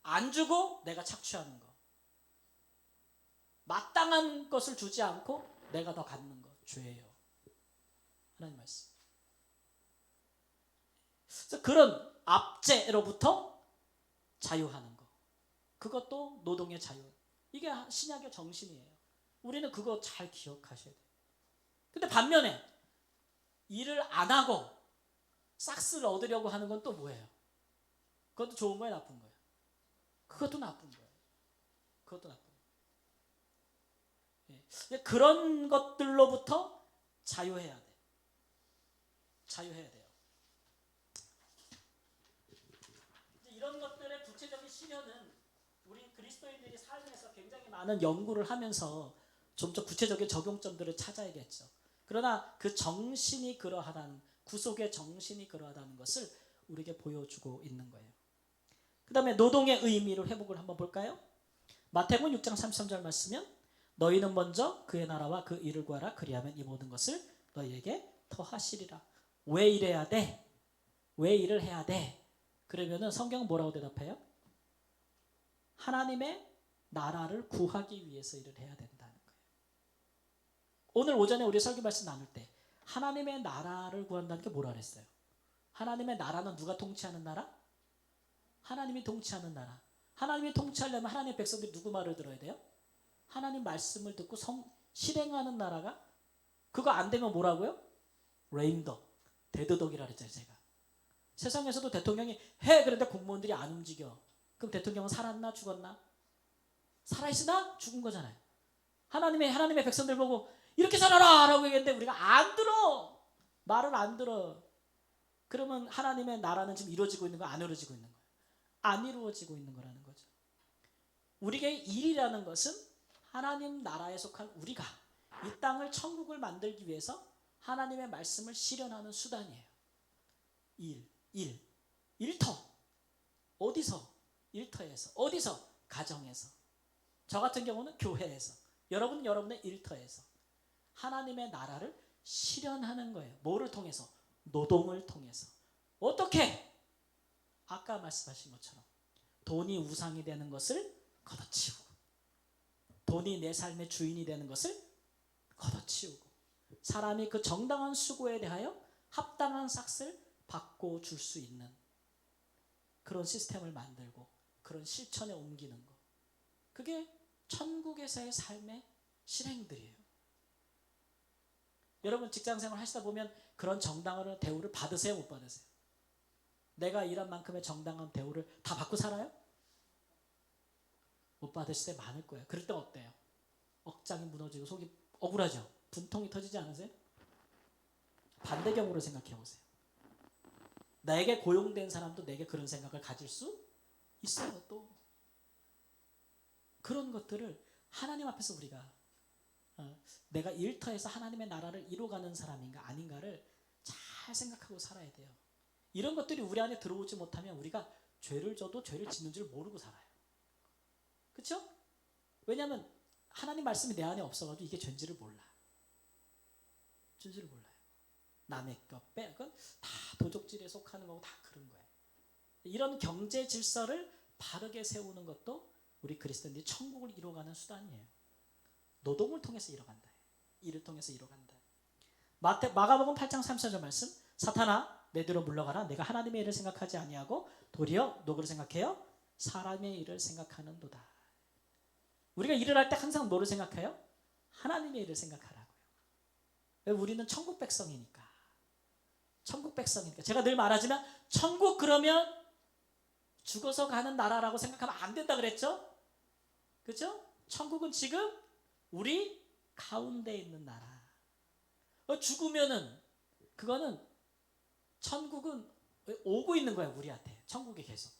안 주고 내가 착취하는 거, 마땅한 것을 주지 않고 내가 더 갖는 거 죄예요. 하나님 말씀. 그래서 그런 압제로부터 자유하는 거, 그것도 노동의 자유. 이게 신약의 정신이에요. 우리는 그거 잘 기억하셔야 돼요. 근데 반면에 일을 안 하고 싹스를 얻으려고 하는 건 또 뭐예요? 그것도 좋은 거예요, 나쁜 거예요? 그것도 나쁜 거예요. 그것도 나쁜 거예요. 예. 그런 것들로부터 자유해야 돼. 자유해야 돼요. 이런 것들의 구체적인 실현은 우리 그리스도인들이 삶에서 굉장히 많은 연구를 하면서 좀 더 구체적인 적용점들을 찾아야겠죠. 그러나 그 정신이 그러하다는, 구속의 정신이 그러하다는 것을 우리에게 보여주고 있는 거예요. 그 다음에 노동의 의미를 회복을 한번 볼까요? 마태복음 6장 33절 말씀은 너희는 먼저 그의 나라와 그 일을 구하라. 그리하면 이 모든 것을 너희에게 더하시리라. 왜 일해야 돼? 왜 일을 해야 돼? 그러면은 성경은 뭐라고 대답해요? 하나님의 나라를 구하기 위해서 일을 해야 된다는 거예요. 오늘 오전에 우리 설교 말씀 나눌 때 하나님의 나라를 구한다는 게 뭐라 그랬어요? 하나님의 나라는 누가 통치하는 나라? 하나님이 통치하는 나라. 하나님이 통치하려면 하나님의 백성들이 누구 말을 들어야 돼요? 하나님 말씀을 듣고 실행하는 나라가, 그거 안 되면 뭐라고요? 레임덕, 대드덕이라 그랬잖아요. 제가 세상에서도 대통령이 해 그런데 공무원들이 안 움직여. 그럼 대통령은 살았나 죽었나? 살아있으나 죽은 거잖아요. 하나님의 백성들 보고 이렇게 살아라 라고 얘기했는데 우리가 안 들어. 말을 안 들어. 그러면 하나님의 나라는 지금 이루어지고 있는 거, 안 이루어지고 있는 거예요? 안 이루어지고 있는 거라는 거죠. 우리에게 일이라는 것은 하나님 나라에 속한 우리가 이 땅을 천국을 만들기 위해서 하나님의 말씀을 실현하는 수단이에요. 일터. 어디서? 일터에서. 어디서? 가정에서. 저 같은 경우는 교회에서. 여러분은 여러분의 일터에서 하나님의 나라를 실현하는 거예요. 뭐를 통해서? 노동을 통해서. 어떻게? 아까 말씀하신 것처럼 돈이 우상이 되는 것을 걷어치우고, 돈이 내 삶의 주인이 되는 것을 걷어치우고, 사람이 그 정당한 수고에 대하여 합당한 삭을 받고 줄 수 있는 그런 시스템을 만들고 그런 실천에 옮기는 거, 그게 천국에서의 삶의 실행들이에요. 여러분 직장생활 하시다 보면 그런 정당한 대우를 받으세요? 못 받으세요? 내가 일한 만큼의 정당한 대우를 다 받고 살아요? 못 받으실 때 많을 거예요. 그럴 때 어때요? 억장이 무너지고 속이 억울하죠? 분통이 터지지 않으세요? 반대경우로 생각해 보세요. 나에게 고용된 사람도 내게 그런 생각을 가질 수 있어요. 또 그런 것들을 하나님 앞에서 우리가 내가 일터에서 하나님의 나라를 이루어가는 사람인가 아닌가를 잘 생각하고 살아야 돼요. 이런 것들이 우리 안에 들어오지 못하면 우리가 죄를 져도 죄를 짓는 줄 모르고 살아요. 그렇죠? 왜냐하면 하나님 말씀이 내 안에 없어가지고 이게 죄인지를 몰라. 죄인지를 몰라요. 남의 것 빼, 그건 다 도적질에 속하는 거고 다 그런 거예요. 이런 경제 질서를 바르게 세우는 것도 우리 그리스도인들이 천국을 이루어가는 수단이에요. 노동을 통해서 이루어간다. 일을 통해서 이루어간다. 마가복음 8장 34절 말씀. 사탄아 내 뒤로 물러가라. 내가 하나님의 일을 생각하지 아니하고 도리어 누구를 생각해요? 사람의 일을 생각하는도다. 우리가 일을 할 때 항상 뭐를 생각해요? 하나님의 일을 생각하라고요. 왜? 우리는 천국 백성이니까. 천국 백성이니까. 제가 늘 말하지만 천국 그러면 죽어서 가는 나라라고 생각하면 안 된다 그랬죠? 그렇죠? 천국은 지금 우리 가운데 있는 나라. 죽으면은 그거는 천국은 오고 있는 거야 우리한테. 천국이 계속.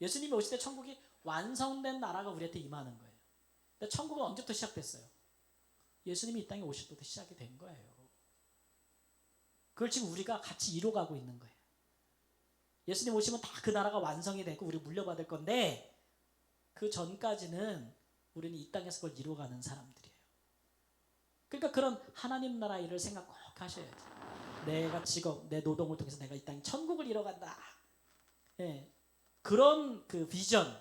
예수님이 오실 때 천국이 완성된 나라가 우리한테 임하는 거예요. 근데 천국은 언제부터 시작됐어요? 예수님이 이 땅에 오실 때부터 시작이 된 거예요. 그걸 지금 우리가 같이 이뤄가고 있는 거예요. 예수님 오시면 다 그 나라가 완성이 되고 우리 물려받을 건데 그 전까지는 우리는 이 땅에서 그걸 이뤄가는 사람들이에요. 그러니까 그런 하나님 나라 일을 생각 꼭 하셔야지. 내가 직업, 내 노동을 통해서 내가 이 땅에 천국을 이뤄간다. 예. 그런 그 비전,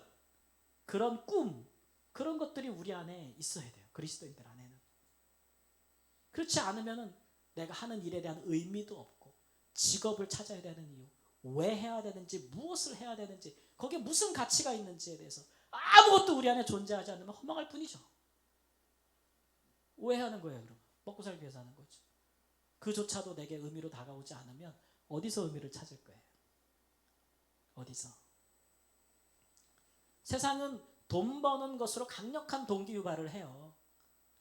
그런 꿈, 그런 것들이 우리 안에 있어야 돼요. 그리스도인들 안에는. 그렇지 않으면은 내가 하는 일에 대한 의미도 없고 직업을 찾아야 되는 이유, 왜 해야 되는지, 무엇을 해야 되는지, 거기에 무슨 가치가 있는지에 대해서 아무것도 우리 안에 존재하지 않으면 허망할 뿐이죠. 왜 하는 거예요 그럼? 먹고 살기 위해서 하는 거죠. 그조차도 내게 의미로 다가오지 않으면 어디서 의미를 찾을 거예요? 어디서? 세상은 돈 버는 것으로 강력한 동기유발을 해요.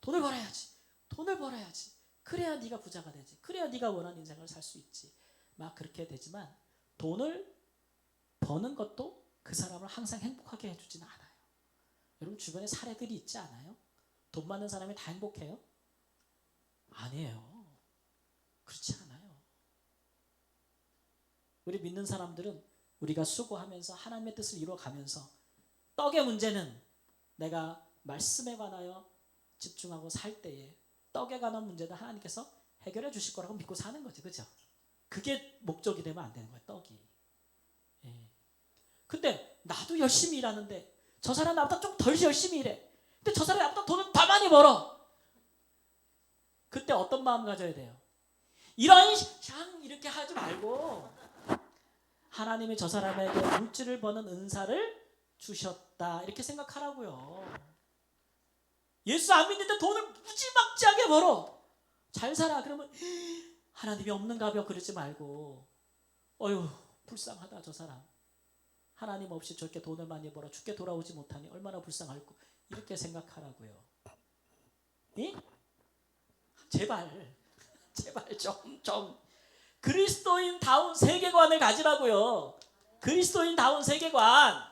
돈을 벌어야지. 돈을 벌어야지. 그래야 네가 부자가 되지. 그래야 네가 원하는 인생을 살 수 있지. 막 그렇게 되지만 돈을 버는 것도 그 사람을 항상 행복하게 해주지는 않아요. 여러분 주변에 사례들이 있지 않아요? 돈 많은 사람이 다 행복해요? 아니에요. 그렇지 않아요. 우리 믿는 사람들은 우리가 수고하면서 하나님의 뜻을 이루어가면서 떡의 문제는 내가 말씀에 관하여 집중하고 살 때에 떡에 관한 문제는 하나님께서 해결해 주실 거라고 믿고 사는 거지. 그렇죠? 그게 목적이 되면 안 되는 거예요. 떡이. 예. 근데 나도 열심히 일하는데 저 사람 나보다 좀 덜 열심히 일해. 근데 저 사람이 나보다 돈을 더 많이 벌어. 그때 어떤 마음 가져야 돼요? 이런 샹 이렇게 하지 말고 하나님이 저 사람에게 물질을 버는 은사를 주셨다 이렇게 생각하라고요. 예수 안 믿는데 돈을 무지막지하게 벌어. 잘 살아. 그러면 하나님이 없는가벼 그러지 말고 어휴 불쌍하다 저 사람. 하나님 없이 저렇게 돈을 많이 벌어 죽게 돌아오지 못하니 얼마나 불쌍할까. 이렇게 생각하라고요. 예? 제발 좀 그리스도인다운 세계관을 가지라고요. 그리스도인다운 세계관.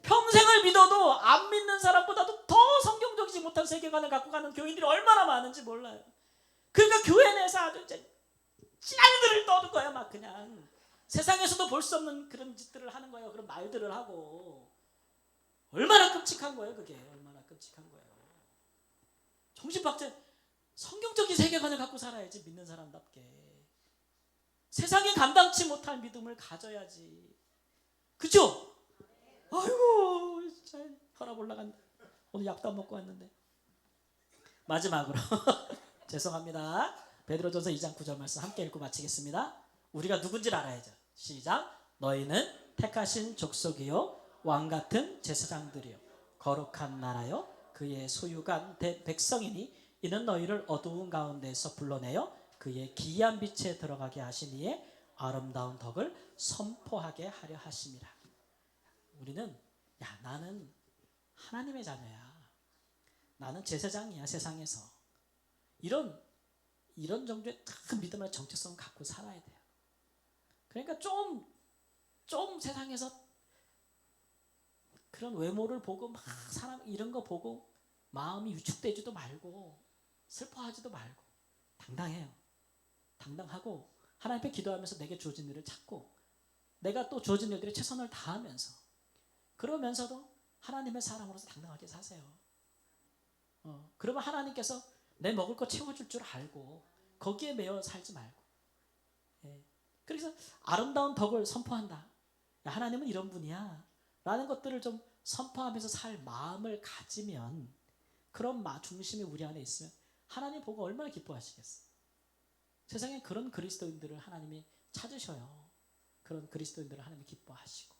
평생을 믿어도 안 믿는 사람보다도 더 성경적이지 못한 세계관을 갖고 가는 교인들이 얼마나 많은지 몰라요. 그러니까 교회 내에서 아주 찌라리들을 떠는 거야. 막 그냥 세상에서도 볼 수 없는 그런 짓들을 하는 거예요. 그런 말들을 하고. 얼마나 끔찍한 거예요 그게. 얼마나 끔찍한 거예요. 정신박자. 성경적인 세계관을 갖고 살아야지 믿는 사람답게. 세상에 감당치 못할 믿음을 가져야지. 그죠? 아이고 진짜 혈압 올라간다. 오늘 약도 안 먹고 왔는데. 마지막으로 죄송합니다. 베드로전서 2장 9절 말씀 함께 읽고 마치겠습니다. 우리가 누군지를 알아야죠. 시작. 너희는 택하신 족속이요 왕같은 제사장들이요 거룩한 나라요 그의 소유가 된 백성이니 이는 너희를 어두운 가운데서 불러내어 그의 기이한 빛에 들어가게 하시니에 아름다운 덕을 선포하게 하려 하심이라. 우리는 나는 하나님의 자녀야. 나는 제사장이야 세상에서. 이런 정도의 큰 믿음의 정체성을 갖고 살아야 돼요. 그러니까 좀 세상에서 그런 외모를 보고 막 사람 이런 거 보고 마음이 위축되지도 말고 슬퍼하지도 말고 당당해요. 당당하고 하나님 앞에 기도하면서 내게 주어진 일을 찾고 내가 또 주어진 일들에 최선을 다하면서 그러면서도 하나님의 사람으로서 당당하게 사세요. 그러면 하나님께서 내 먹을 거 채워줄 줄 알고 거기에 매여 살지 말고. 예. 그래서 아름다운 덕을 선포한다. 하나님은 이런 분이야 라는 것들을 좀 선포하면서 살 마음을 가지면 그런 중심이 우리 안에 있으면 하나님 보고 얼마나 기뻐하시겠어요. 세상에 그런 그리스도인들을 하나님이 찾으셔요. 그런 그리스도인들을 하나님이 기뻐하시고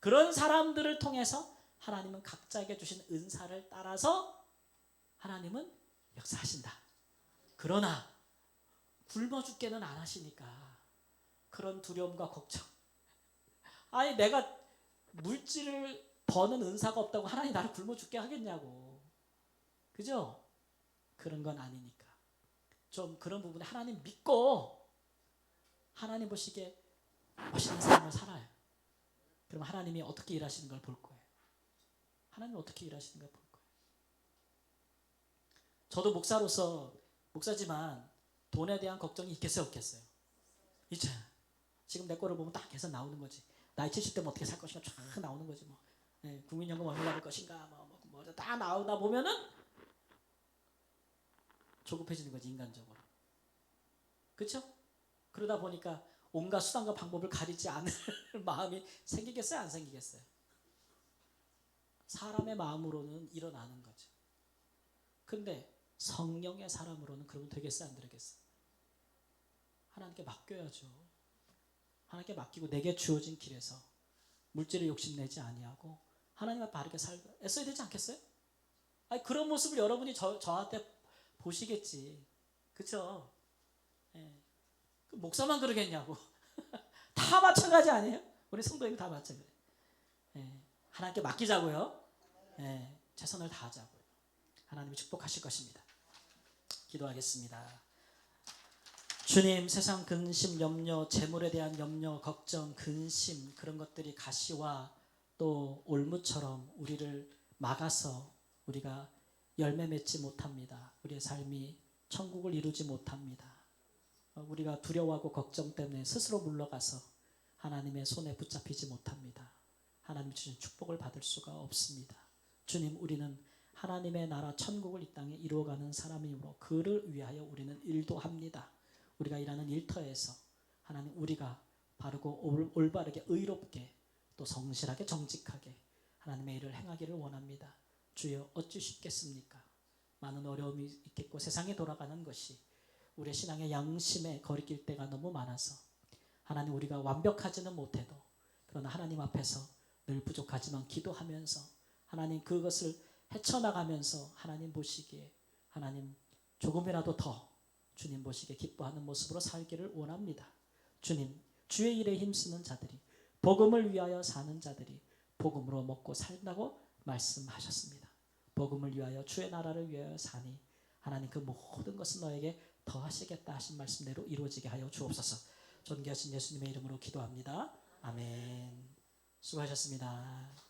그런 사람들을 통해서 하나님은 각자에게 주신 은사를 따라서 하나님은 역사하신다. 그러나 굶어 죽게는 안 하시니까 그런 두려움과 걱정. 아니 내가 물질을 버는 은사가 없다고 하나님 나를 굶어 죽게 하겠냐고. 그죠? 그런 건 아니니까. 좀 그런 부분에 하나님 믿고 하나님 보시기에 멋있는 삶을 살아요. 그럼 하나님이 어떻게 일하시는 걸 볼 거예요. 하나님이 어떻게 일하시는 걸 볼 거예요. 저도 목사로서 목사지만 돈에 대한 걱정이 있겠어요, 없겠어요? 있죠. 지금 내 거를 보면 딱 계산 나오는 거지. 나이 70대면 어떻게 살 것인가 쫙 나오는 거지 뭐. 예, 국민연금 얼마 받을 것인가 뭐 다 나오다 보면은 조급해지는 거지 인간적으로. 그렇죠? 그러다 보니까 온갖 수단과 방법을 가리지 않을 마음이 생기겠어요, 안 생기겠어요? 사람의 마음으로는 일어나는 거죠. 근데 성령의 사람으로는 그러면 되겠어요, 안 되겠어요? 하나님께 맡겨야죠. 하나님께 맡기고 내게 주어진 길에서 물질을 욕심내지 아니하고 하나님과 바르게 살고 애써야 되지 않겠어요? 아니, 그런 모습을 여러분이 저한테 보시겠지. 그렇죠? 예. 그 목사만 그러겠냐고. 다 마찬가지 아니에요? 우리 성도님 다 마찬가지. 예. 하나님께 맡기자고요. 예. 최선을 다하자고요. 하나님이 축복하실 것입니다. 기도하겠습니다. 주님, 세상 근심, 염려, 재물에 대한 염려, 걱정, 근심 그런 것들이 가시와 또 올무처럼 우리를 막아서 우리가 열매 맺지 못합니다. 우리의 삶이 천국을 이루지 못합니다. 우리가 두려워하고 걱정 때문에 스스로 물러가서 하나님의 손에 붙잡히지 못합니다. 하나님 주신 축복을 받을 수가 없습니다. 주님, 우리는 하나님의 나라 천국을 이 땅에 이루어가는 사람이므로 그를 위하여 우리는 일도 합니다. 우리가 일하는 일터에서 하나님 우리가 바르고 올바르게 의롭게 또 성실하게 정직하게 하나님의 일을 행하기를 원합니다. 주여 어찌 쉽겠습니까? 많은 어려움이 있겠고 세상에 돌아가는 것이 우리의 신앙의 양심에 거리낄 때가 너무 많아서 하나님 우리가 완벽하지는 못해도 그러나 하나님 앞에서 늘 부족하지만 기도하면서 하나님 그것을 헤쳐나가면서 하나님 보시기에 하나님 조금이라도 더 주님 보시기에 기뻐하는 모습으로 살기를 원합니다. 주님, 주의 일에 힘쓰는 자들이 복음을 위하여 사는 자들이 복음으로 먹고 산다고 말씀하셨습니다. 복음을 위하여 주의 나라를 위하여 사니 하나님 그 모든 것은 너에게 더하시겠다 하신 말씀대로 이루어지게 하여 주옵소서. 존귀하신 예수님의 이름으로 기도합니다. 아멘. 수고하셨습니다.